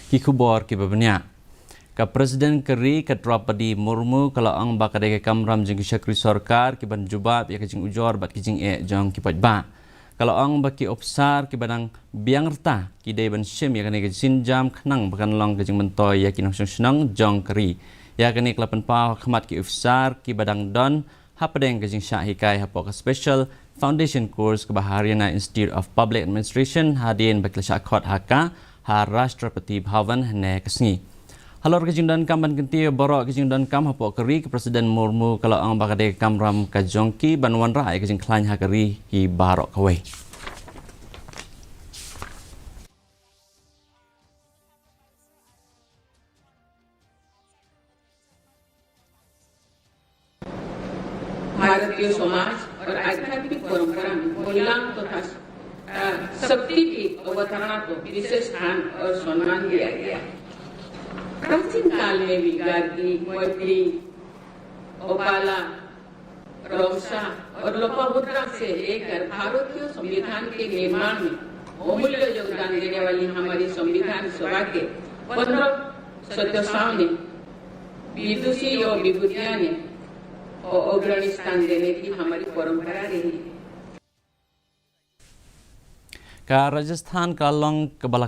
ki khubor ki babnya ka Presiden Keri ka Draupadi Murmu kalau ang bakadai ka kamram jeng syakri sarkar ki ban jubab ya kajing ujor bat kijing jong ki pajba kalau ang baki opsar ki badang biang rta ki dai ban sim ya kane kajin jam khnang bakan long kajing mentoy ya ki nong senang jong Keri ya kane klapan pa khmat ki opsar ki badang don hapadeng kajing syahikai hapok special foundation course ke Haryana Institute of Public Administration hadin bakla syakot haka ha Rashtrapati Bhavan ne kasngi halor kajing dan kam ban kenti borok kajing dan kam hapok Keri ke Presiden Murmu kalau ang bakade kamram ka jongki banwan rai kajing klan ha Keri ki barok kawai Bharatiya समाज और आध्यात्मिक परंपरा में महिलाओं तथा शक्ति की अवधारणा को विशेष स्थान और सम्मान दिया गया। प्राचीन काल में भी गार्गी, मैत्री, ओपाला, रौसा और लोपामुद्रा से लेकर भारतीय संविधान के निर्माण में अमूल्य योगदान देने वाली हमारी संविधान सभा के 15 सदस्यों ने विदुषी और विभूतियां ने और अग्रणी स्थान देने की हमारी परंपरा रही है। का राजस्थान का लंग